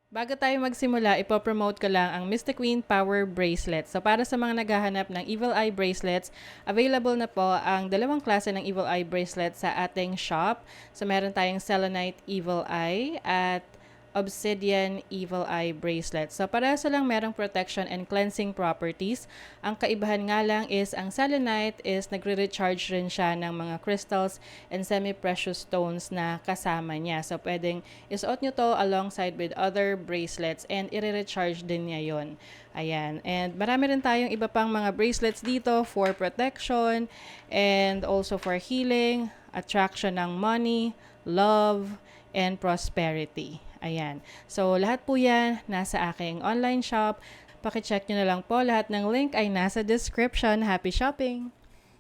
Bago tayo magsimula, ipopromote ko lang ang Mystic Queen Power Bracelet. So para sa mga naghahanap ng Evil Eye Bracelets, available na po ang dalawang klase ng Evil Eye Bracelet sa ating shop. So meron tayong Selenite Evil Eye at Obsidian Evil Eye Bracelet. So parehas lang merong protection and cleansing properties. Ang kaibahan nga lang is ang selenite is nagre-recharge rin siya ng mga crystals and semi-precious stones na kasama niya. So pwedeng isuot nyo to alongside with other bracelets and i-recharge din niya yon. Ayan. And marami rin tayong iba pang mga bracelets dito for protection and also for healing, attraction ng money, love, and prosperity. Ayan. So, lahat po yan nasa aking online shop. Pakicheck nyo na lang po. Lahat ng link ay nasa description. Happy shopping!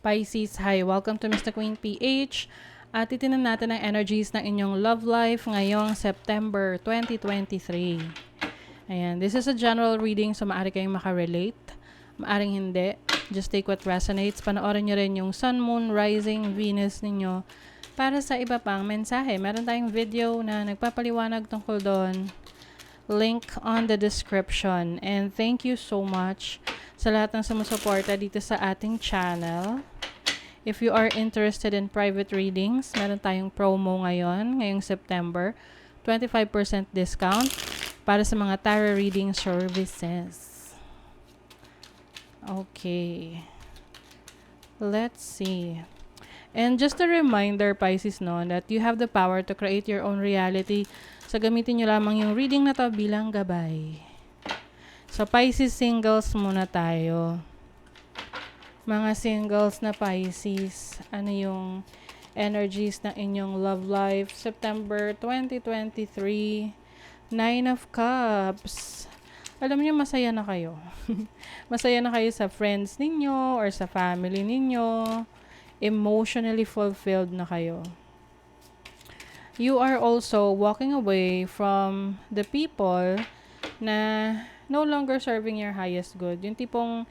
Pisces, hi! Welcome to Mr. Queen PH. At titinan natin ang energies ng inyong love life ngayong September 2023. Ayan. This is a general reading, so maaari kayong makarelate. Maaring hindi. Just take what resonates. Panoorin nyo rin yung Sun, Moon, Rising, Venus ninyo para sa iba pang mensahe. Meron tayong video na nagpapaliwanag tungkol doon. Link on the description. And thank you so much sa lahat ng sumusuporta dito sa ating channel. If you are interested in private readings, meron tayong promo ngayong September. 25% discount para sa mga tarot reading services. Okay. Let's see. And just a reminder, Pisces, no, that you have the power to create your own reality. So, gamitin nyo lamang yung reading na to bilang gabay. So, Pisces singles muna tayo. Mga singles na Pisces, ano yung energies ng inyong love life? September 2023, Nine of Cups. Alam niyo, masaya na kayo. Masaya na kayo sa friends ninyo or sa family ninyo. Emotionally fulfilled na kayo. You are also walking away from the people na no longer serving your highest good. Yung tipong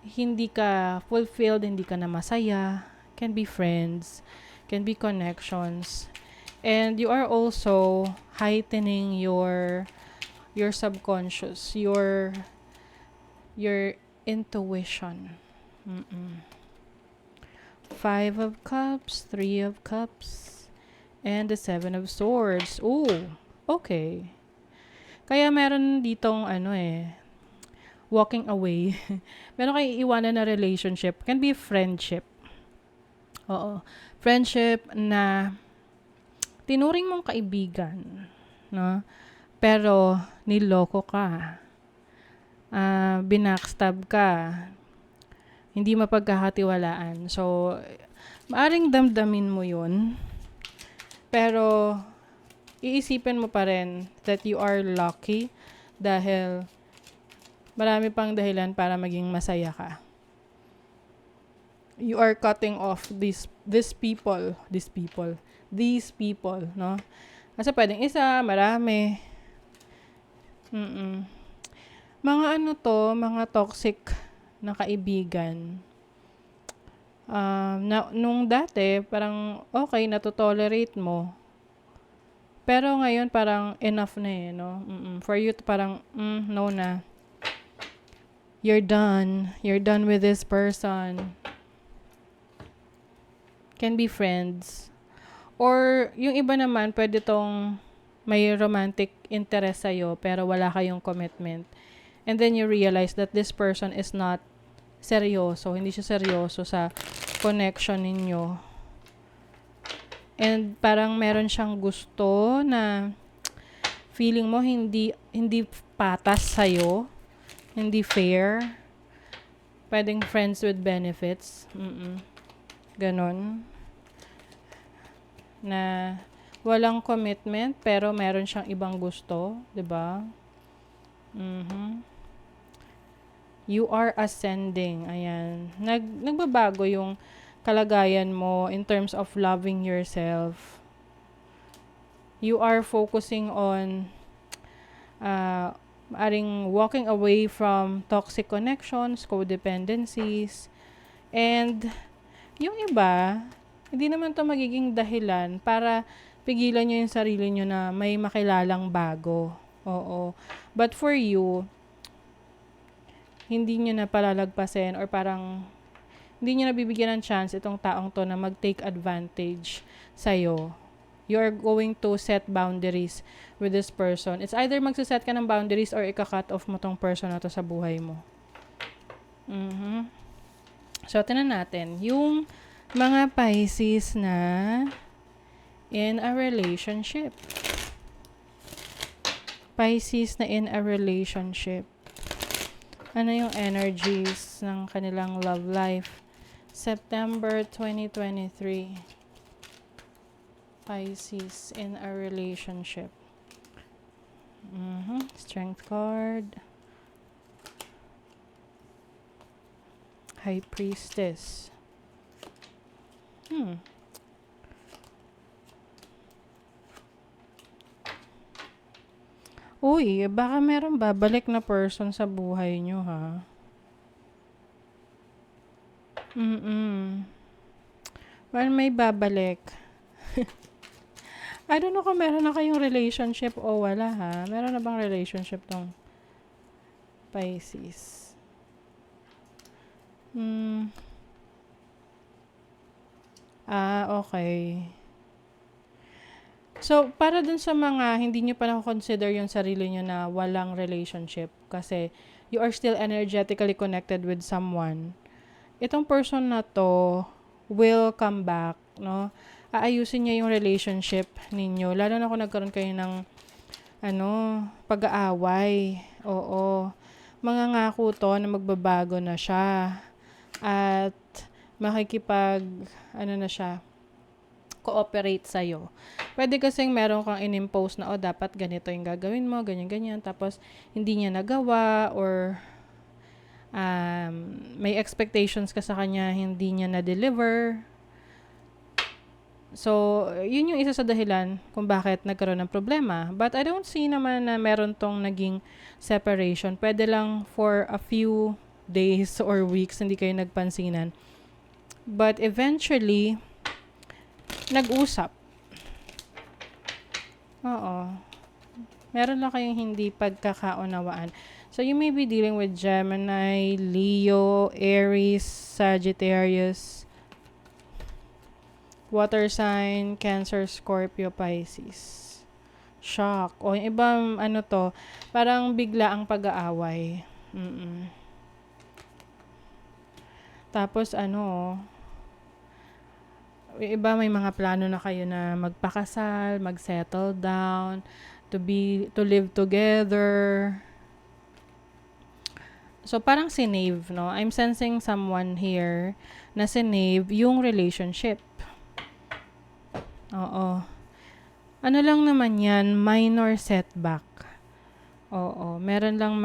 hindi ka fulfilled, hindi ka na masaya. Can be friends, can be connections. And you are also heightening your subconscious, your intuition. Five of Cups, Three of Cups, and the Seven of Swords. Ooh, okay. Kaya meron ditong walking away. Meron kayong iwanan na relationship. Can be friendship. Oo. Friendship na tinuring mong kaibigan. No? Pero niloko ka. Binackstab ka. Hindi mapagkakatiwalaan. So, maaring damdamin mo yun. Pero, iisipin mo pa rin that you are lucky dahil marami pang dahilan para maging masaya ka. You are cutting off these people, no? Kasi pwedeng isa, marami. Mga mga toxic na kaibigan. Nung dati, parang okay, natotolerate mo. Pero ngayon, parang enough na no? For you to parang, no na. You're done. You're done with this person. Can be friends. Or, yung iba naman, pwede tong may romantic interest sa'yo, pero wala kayong commitment. And then you realize that this person is not seryoso. Hindi siya seryoso sa connection ninyo. And parang meron siyang gusto na feeling mo hindi patas sa'yo. Hindi fair. Pwedeng friends with benefits. Ganon. Na walang commitment pero meron siyang ibang gusto. 'Di ba? You are ascending. Ayan. Nagbabago yung kalagayan mo in terms of loving yourself. You are focusing on walking away from toxic connections, codependencies, and yung iba, hindi naman to magiging dahilan para pigilan nyo yung sarili nyo na may makilalang bago. Oo. But for you, hindi nyo na palalagpasin or parang hindi nyo na bibigyan ng chance itong taong to na mag-take advantage sa'yo. You're going to set boundaries with this person. It's either magsiset ka ng boundaries or ika-cut off mo tong person na to sa buhay mo. So, tinan natin. Yung mga Pisces na in a relationship. Pisces na in a relationship. Ano yung energies ng kanilang love life? September 2023. Pisces in a relationship. Strength card. High Priestess. Uy, baka meron babalik na person sa buhay nyo, ha? Well, may babalik. I don't know kung meron na kayong relationship o wala, ha? Meron na bang relationship tong Pisces? Okay. So, para dun sa mga hindi nyo pa na-consider yung sarili nyo na walang relationship kasi you are still energetically connected with someone, itong person na to will come back, no? Aayusin niya yung relationship ninyo. Lalo na kung nagkaroon kayo ng pag-aaway. Oo. Mangangako to na magbabago na siya. At makikipag, cooperate sa'yo. Pwede kasing meron kang in-impose na, dapat ganito yung gagawin mo, ganyan-ganyan. Tapos, hindi niya nagawa or may expectations ka sa kanya, hindi niya na-deliver. So, yun yung isa sa dahilan kung bakit nagkaroon ng problema. But I don't see naman na meron tong naging separation. Pwede lang for a few days or weeks, hindi kayo nagpansinan. But eventually, nag-usap. Oo. Meron lang kayong hindi pagkakaunawaan. So, you may be dealing with Gemini, Leo, Aries, Sagittarius, water sign, Cancer, Scorpio, Pisces. Shock. O, yung ibang parang bigla ang pag-aaway. Tapos, yung iba may mga plano na kayo na magpakasal, mag-settle down, to live together. So, parang sinave, no? I'm sensing someone here na sinave yung relationship. Oo. Ano lang naman yan, minor setback. Oo. Meron lang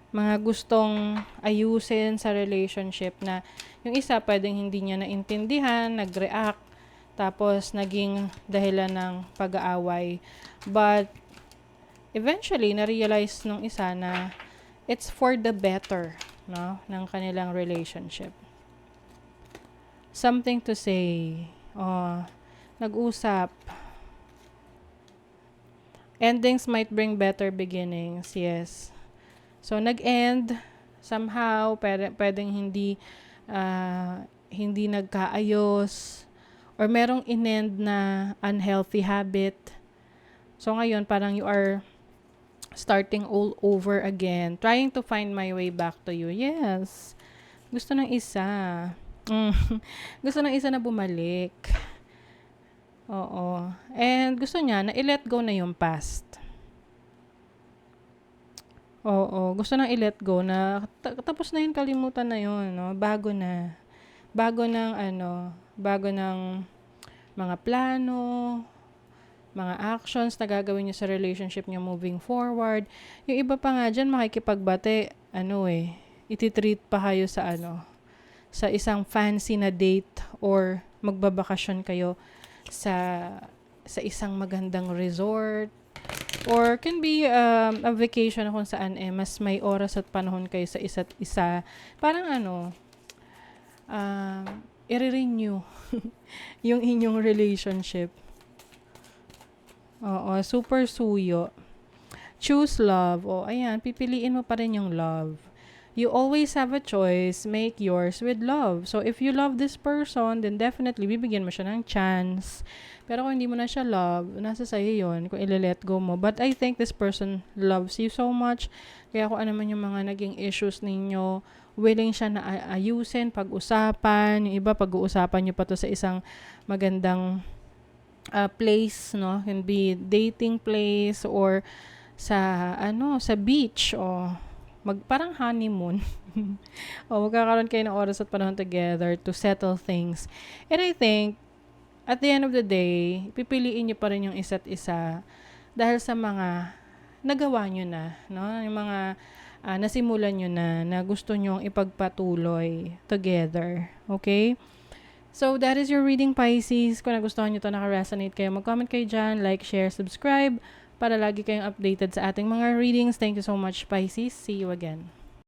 mga gustong ayusin sa relationship na yung isa pwedeng hindi niya naintindihan, nag-react, tapos naging dahilan ng pag-aaway. But, eventually, na-realize nung isa na it's for the better, no, ng kanilang relationship. Something to say. Nag-usap. Endings might bring better beginnings, yes. So, nag-end. Somehow, pwedeng hindi nagkaayos. Or merong in-end na unhealthy habit. So, ngayon, parang you are starting all over again. Trying to find my way back to you. Yes. Gusto ng isa. Gusto ng isa na bumalik. Oo. And gusto niya na i-let go na yung past. Oo. Gusto nang i-let go na tapos na yun, kalimutan na yun, no? Bago na. Bago ng mga plano, mga actions na gagawin niyo sa relationship niyo moving forward. Yung iba pa nga dyan, makikipagbate, ititreat pa kayo sa isang fancy na date or magbabakasyon kayo sa isang magandang resort or can be a vacation kung saan mas may oras at panahon kayo sa isa't isa. Parang i-renew yung inyong relationship. Oo, super suyo. choose love. O, ayan, pipiliin mo pa rin yung love. You always have a choice. Make yours with love. So, if you love this person, then definitely, bibigyan mo siya ng chance. Pero kung hindi mo na siya love, nasa sa'yo yun, kung ile-let go mo. But I think this person loves you so much. Kaya kung ano man yung mga naging issues ninyo, willing siya na ayusin, pag-usapan. Yung iba, pag-uusapan nyo pa to sa isang magandang place, no? Can be dating place or sa sa beach o parang honeymoon. O magkakaroon kayo ng oras at panahon together to settle things. And I think at the end of the day, pipiliin niyo pa rin yung isa't isa dahil sa mga nagawa niyo na, no? Yung mga nasimulan niyo na gusto niyo ipagpatuloy together. Okay? So, that is your reading, Pisces. Kung nagustuhan nyo ito, naka-resonate kayo, mag-comment kayo dyan, like, share, subscribe, para lagi kayong updated sa ating mga readings. Thank you so much, Pisces. See you again.